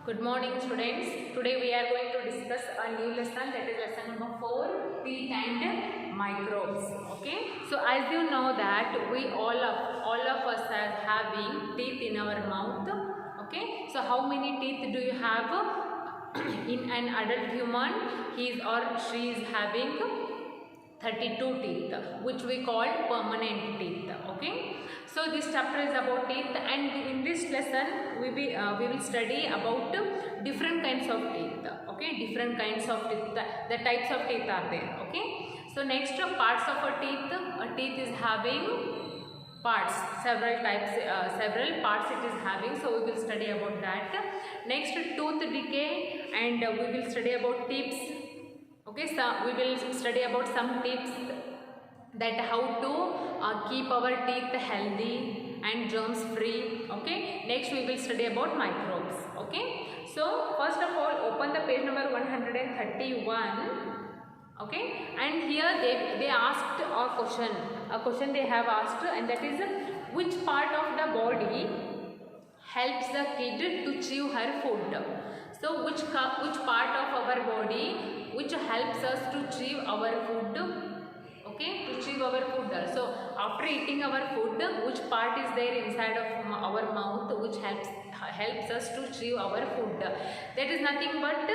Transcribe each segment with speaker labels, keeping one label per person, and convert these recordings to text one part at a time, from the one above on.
Speaker 1: Good morning students. Today we are going to discuss a new lesson, that is lesson number 4, teeth and microbes. Okay. So as you know that we all of us are having teeth in our mouth. Okay. So how many teeth do you have in an adult human? He or she is having 32 teeth, which we call permanent teeth. Okay. So this chapter is about teeth, and in this lesson we will study about different kinds of teeth. Okay, different kinds of teeth. The types of teeth are there. Okay. So next, parts of a teeth. A teeth is having parts, several types, several parts it is having. So we will study about that. Next, tooth decay, and we will study about tips. Okay, so we will study about some tips that how to keep our teeth healthy and germs free. Okay, next we will study about microbes. Okay, so first of all, open the page number 131. Okay, and here they asked a question they have asked, and that is, which part of the body helps the kid to chew her food? So which part of our body which helps us to chew our food? Okay, to chew our food. So after eating our food, which part is there inside of our mouth which helps us to chew our food? That is nothing but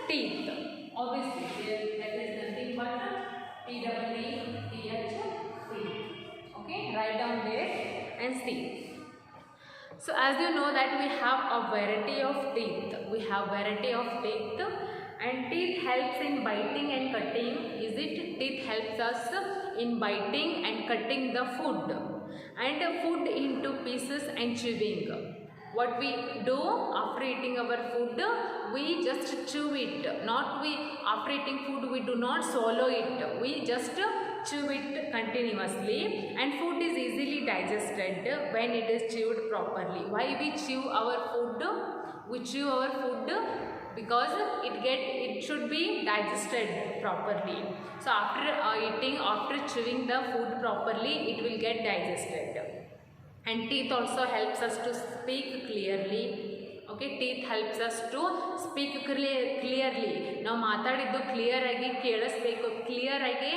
Speaker 1: teeth. Obviously, that is nothing but teeth. Okay, write down there and see. So as you know that we have a variety of teeth. And teeth helps in biting and cutting. Is it? Teeth helps us in biting and cutting the food, and food into pieces and chewing. What we do after eating our food, we just chew it. After eating food we do not swallow it. We just chew it continuously, and food is easily digested when it is chewed properly. Why we chew our food? We chew our food because it should be digested properly. So after chewing the food properly, it will get digested. And teeth also helps us to speak clearly. Okay, teeth helps us to speak clearly. Now ಮಾತಾಡಿದ್ದು clear ಆಗಿ ಕೇಳಿಸ್ಬೇಕು, clear ಆಗಿ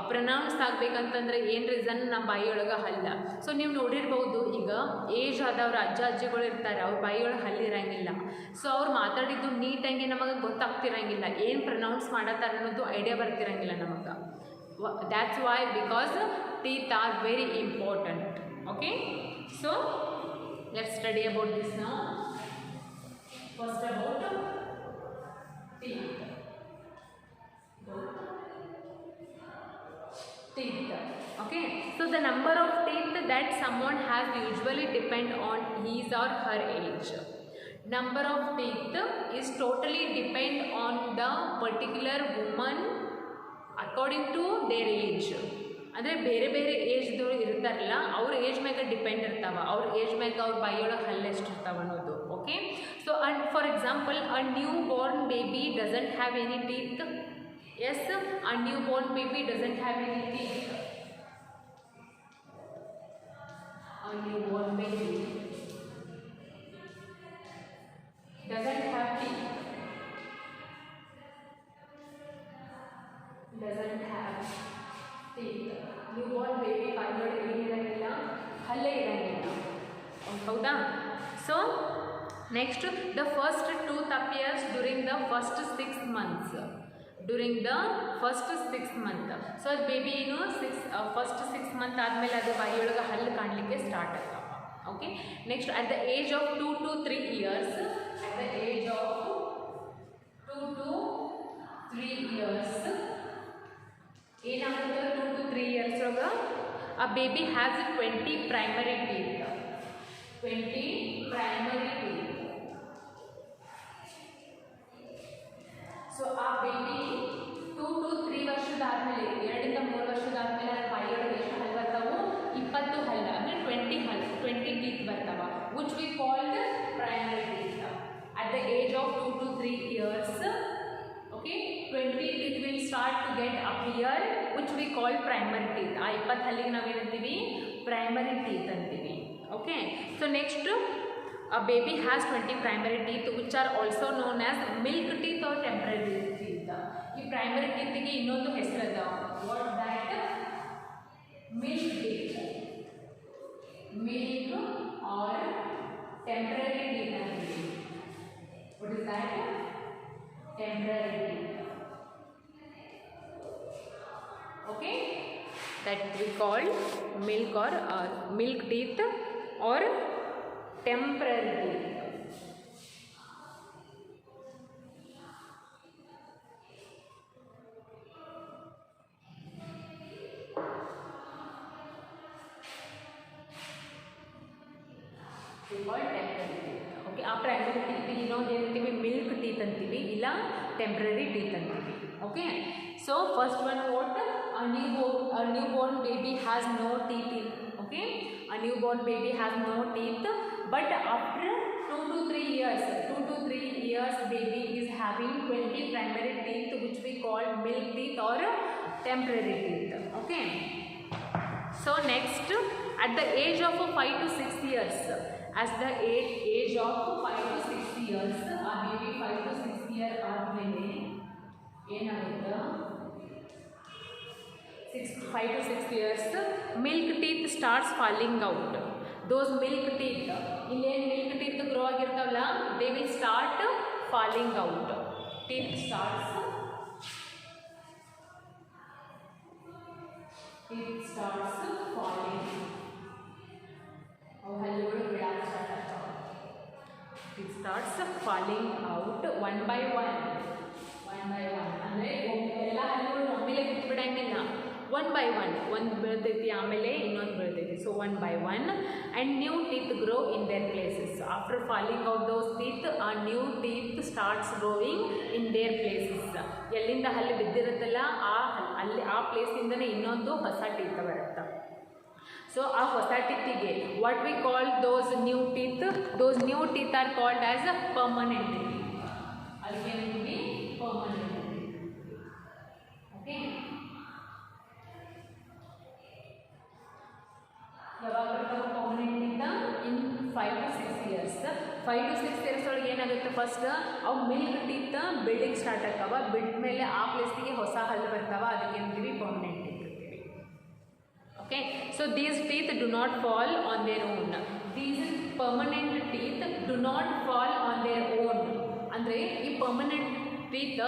Speaker 1: pronounce ಆಗಬೇಕಂತಂದ್ರೆ ಏನು reason? ನಮ್ಮ ಬಾಯಿಯೊಳಗೆ ಹಲ್ಲ. So ನೀವು ನೋಡಿರ್ಬೋದು, ಈಗ age ಆದವ್ರು ಅಜ್ಜಿಗಳು ಇರ್ತಾರೆ, ಅವ್ರ ಬಾಯಿಯೊಳಗೆ ಹಲ್ಲಿರಂಗಿಲ್ಲ. ಸೊ ಅವ್ರು ಮಾತಾಡಿದ್ದು ನೀಟಾಗಿ ನಮಗೆ ಗೊತ್ತಾಗ್ತಿರಂಗಿಲ್ಲ, ಏನು ಪ್ರೊನೌನ್ಸ್ ಮಾಡತ್ತಾರೆ ಅನ್ನೋದು ಐಡಿಯಾ ಬರ್ತಿರಂಗಿಲ್ಲ ನಮಗೆ. That's why, because teeth are very important. Okay, so let's study about this now. First about teeth. Okay, so the number of teeth that someone has usually depend on his or her age. Number of teeth is totally depend on the particular woman according to their age. ಅಂದರೆ ಬೇರೆ ಬೇರೆ ಏಜ್ದವ್ರು ಇರ್ತಾರಲ್ಲ, ಅವ್ರ age ಮ್ಯಾಗ depend ಇರ್ತಾವ. ಅವ್ರ age ಮ್ಯಾಗ ಅವ್ರ ಬಾಯಿಯೊಳಗೆ ಹಲ್ಲು ಎಷ್ಟು ಇರ್ತಾವ ಅನ್ನೋದು. Okay, so and for example, a newborn baby doesn't have any teeth. Yes, a newborn baby doesn't have any teeth. A newborn baby doesn't have teeth. Doesn't have teeth. Newborn baby ಬಾಯಿಯೊಳಗೆ ಏನಿರಂಗಿಲ್ಲ, ಹಲ್ಲೇ ಇರಂಗಿಲ್ಲ. ಹೌದಾ? So next, the first tooth appears during the first 6 months. So ಅದು baby ಏನು first 6 month ಆದಮೇಲೆ ಅದು ಬಾಯಿಯೊಳಗೆ ಹಲ್ಲು ಕಾಣಲಿಕ್ಕೆ ಸ್ಟಾರ್ಟ್ ಆಗ್ತಾವ. Okay, next at the age of 2 to 3 years, ಏನಾಗುತ್ತೆ? 2 to 3 years ಒಳಗೆ a baby has 20 primary teeth. So ಆ ಬೇಬಿ 2 to 3 ವರ್ಷದಾದ್ಮೇಲೆ, 2 ಇಂದ 3 ವರ್ಷದಾದ್ಮೇಲೆ ಅದು ಬಾಯಿಯೊಳಗೆ ಎಷ್ಟು ಹಲ್ಲು ಬರ್ತಾವು? 20 ಹಲ್ಲು, ಅಂದರೆ 20 teeth ಬರ್ತಾವ, which we called primary teeth. At the age of 2 to 3 years, okay, 20 teeth will start to get appear, which we call primary teeth. ಆ 20 ಹಲ್ಲಿಗೆ ನಾವೇನಂತೀವಿ? ಪ್ರೈಮರಿ ಟೀತ್ ಅಂತೀವಿ. Okay, so next a baby has 20 primary teeth which are also known as milk teeth or temporary teeth. ಈ primary teeth ಗೆ ಇನ್ನೊಂದು ಹೆಸರು ಅದ. What that? Milk teeth. Milk or temporary teeth ಅಂತೀವಿ. What is that? Temporary teeth. Okay, that we call milk or milk teeth or temporary teeth. We call temporary teeth. Okay, ಆ primary teeth ಇನ್ನೊಂದು ಏನಂತೀವಿ milk teeth ಅಂತೀವಿ ಇಲ್ಲ temporary teeth ಅಂತೀವಿ. Okay, so first one what? A newborn baby has no teeth in, okay, a newborn baby has no teeth, but after 2 to 3 years baby is having 20 primary teeth which we call milk teeth or temporary teeth. Okay, so next at the age of 5 to 6 years, as the age of 5 to 6 years, a baby 5 to 6 year ಆದಮೇಲೆ ಏನಾಗುತ್ತೆ 5 to 6 years milk teeth starts falling out. Those milk teeth, ಇನ್ನೇನು milk teeth grow ಆಗಿರ್ತಾವಲ್ಲ, they will start falling out. Teeth starts falling. ಅವು ಹಲ್ಲುಗಳು ಬಿಡಕ್ಕೆ start ಆಗ್ತಾವೆ. It starts falling out one by one. ಅಂದರೆ ಎಲ್ಲ ಹಲ್ಲುಗಳು ಒಮ್ಮೆಲೆ ಬಿಟ್ಟು ಬಿಡಂಗಿಲ್ಲ. One by one, ಒಂದು ಬೀಳ್ತೈತಿ ಆಮೇಲೆ ಇನ್ನೊಂದು ಬೀಳ್ತೈತಿ. So one by one and new teeth grow in their places. So after falling out those teeth, a new teeth starts growing in their places. ಎಲ್ಲಿಂದ ಹಲ್ಲು ಬಿದ್ದಿರುತ್ತಲ್ಲ ಆ ಪ್ಲೇಸಿಂದನೇ ಇನ್ನೊಂದು ಹೊಸ ಟೀತ್ ಬರುತ್ತೆ. So ಆ ಹೊಸ ಟೀತಿಗೆ what we call those new teeth are called as a permanent teeth. ಅದಕ್ಕೆ ಏನಂತೀವಿ? permanent teeth. Okay, ಯಾವಾಗ ಬರ್ತಾವೆ permanent teeth? in 5 to 6 years. 5 to 6 years ಒಳಗೆ ಏನಾಗುತ್ತೆ? ಫಸ್ಟ್ ಅವು ಮಿಲ್ಕ್ ಟೀತ್ ಬಿಲ್ಡಿಂಗ್ ಸ್ಟಾರ್ಟ್ ಆಗ್ತಾವ. ಬಿಟ್ಟ ಮೇಲೆ ಆ ಪ್ಲೇಸ್ಗೆ ಹೊಸ ಹಲ್ಲು ಬರ್ತಾವ. ಅದಕ್ಕೆ ಅಂತೀವಿ permanent teeth. Okay, so these teeth do not fall on their own. These permanent teeth do not fall on their own. ಅಂದರೆ ಈ permanent teeth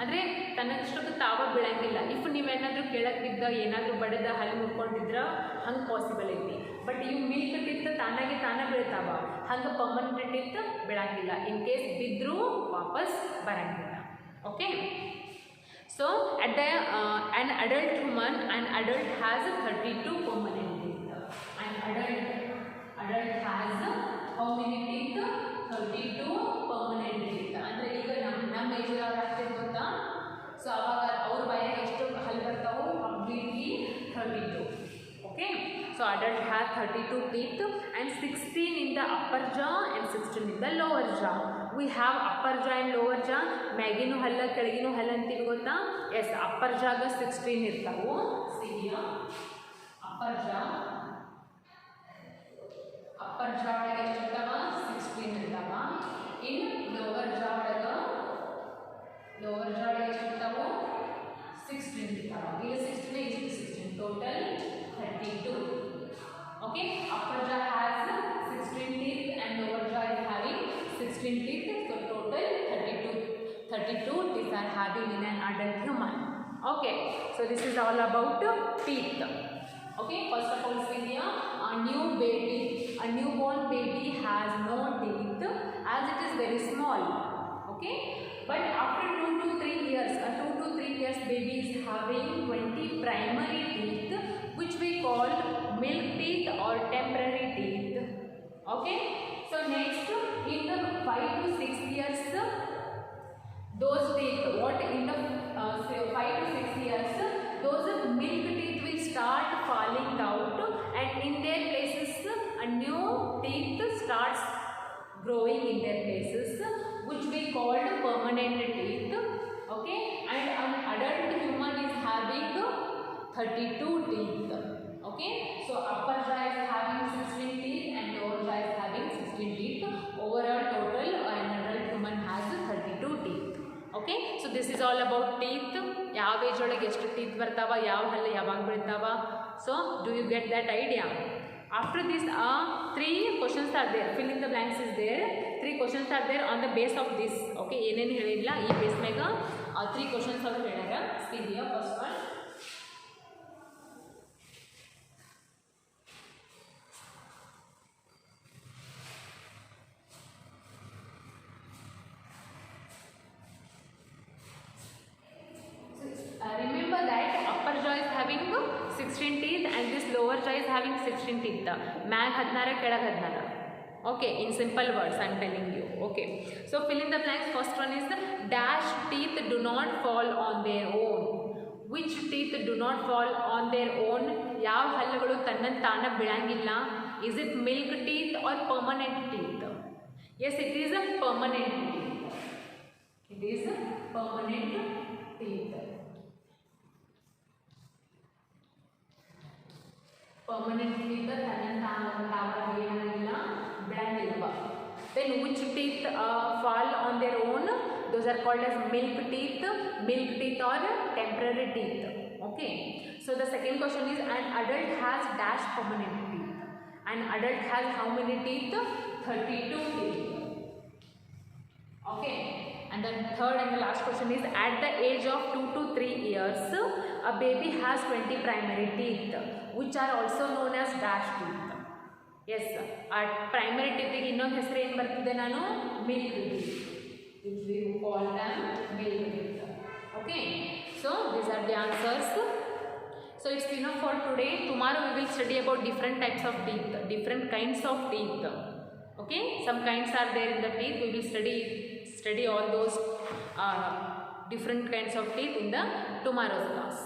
Speaker 1: ಅಂದರೆ ತನ್ನಷ್ಟಕ್ಕೆ ತಾವ ಬೀಳಂಗಿಲ್ಲ. ಇಫ್ ನೀವೇನಾದರೂ ಕೆಳಗೆ ಬಿದ್ದ ಏನಾದರೂ ಬಡಿದ ಹಲ್ಲು ಮುರ್ಕೊಂಡಿದ್ರೆ ಹಂಗೆ ಪಾಸಿಬಲ್ ಐತಿ. ಬಟ್ ಇವು ಮಿಲ್ಕ್ ಟೀತ್ ತಾನಾಗೆ ಬೀಳ್ತಾವ. ಹಂಗೆ permanent teeth ಬೀಳಂಗಿಲ್ಲ. ಇನ್ ಕೇಸ್ ಬಿದ್ದರೂ ವಾಪಸ್ ಬರಂಗಿಲ್ಲ. Okay, so at the an adult has 32 permanent teeth. An adult has how many teeth? 32 permanent teeth. ಅಂದರೆ ಈಗ ನಮ್ಮ ಏಜ್ ಅವ್ರು ಆಗ್ತದೆ ಗೊತ್ತಾ? ಸೊ ಅವಾಗ ಅವ್ರ ಬಾಯಾಗ ಎಷ್ಟು ಹಲ್ಲು ಬರ್ತಾವೆ? Completely 32. Okay, so adult has 32 teeth and 16 in the upper jaw and 16 in the lower jaw. We have upper jaw and lower jaw. ಮ್ಯಾಗಿನೂ ಹಲ್ಲ ಕೆಳಗಿನೂ ಹಲ್ಲ ಅಂತೀವಿ ಗೊತ್ತಾ? ಎಸ್, ಅಪ್ಪರ್ ಜಾಗ 16 ಇರ್ತಾವು. ಅಪ್ಪರ್ ಜಾ ಒಳಗೆ ಎಷ್ಟು ಇರ್ತಾವ? 16 ಇರ್ತಾವ. ಇನ್ ಲೋವರ್ ಜಾ ಒಳಗೆ ಎಷ್ಟು ಇರ್ತಾವು? 16 ಇರ್ತಾವ. ಈಗ 16 is 16, total 32. Okay, upper jaw has 16 teeth and lower jaw is having 16 teeth. So total 32 teeth are having in an adult human. Okay, so this is all about teeth. Okay, first of all see here, a newborn baby has no teeth as it is very small. Okay, but after 2 to 3 years baby is having 20 primary teeth which we call milk teeth or temporary teeth. Okay, so next in the 5 to 6 years those teeth, what in the 5 to 6 years those milk teeth will start falling out and in their places a new teeth starts growing in their places which we called permanent teeth. Okay, and an adult human is having 32 teeth. Okay, so upper jaw is having 16 teeth and lower jaw is having 16 is all about teeth. ಯಾವ age ಒಳಗೆ ಎಷ್ಟು teeth ಬರ್ತಾವ, ಯಾವ ಹಲ್ಲು ಯಾವಾಗ ಬೀಳ್ತಾವ. So do you get that idea? After this 3 questions are there, fill in the blanks is there. 3 questions are there on the base of this. Okay, ಏನೇನು ಹೇಳಿಲ್ಲ ಈ ಬೇಸ್ ಮ್ಯಾಗ 3 questions ಅವರು ಹೇಳ್ಯಾರ. See here, first one. Remember that upper jaw is having 16 teeth and this lower jaw is having 16 teeth. ಮ್ಯಾಗ 16 ಕೆಳಗೆ 16. Okay, in simple words I am telling you. Okay, so fill in the blanks. First one is the dash teeth do not fall on their own. Which teeth do not fall on their own? ಯಾವ ಹಲ್ಲುಗಳು ತನ್ನನ್ನು ತಾನ ಬೀಳಂಗಿಲ್ಲ? Is it milk teeth or permanent teeth? Yes, it is a permanent teeth. It is a permanent teeth. Permanent teeth then which teeth fall on their own? Those are called as milk teeth or temporary teeth. Okay, so the second question is an adult has dash permanent teeth. An adult has how many teeth? 32 teeth. Okay, and then third and the last question is at the age of 2 to 3 years a baby has 20 primary teeth which are also known as dash teeth. Yes, primary teeth ಗೆ ಇನ್ನೊಂದು ಹೆಸರು ಏನು ಬರ್ತದೆ ನಾನು milk teeth, which we call them milk teeth. Okay, so these are the answers. So it's enough for today. Tomorrow we will study about different types of teeth, different kinds of teeth. Okay, some kinds are there in the teeth. We will study all those different kinds of teeth in the tomorrow's class.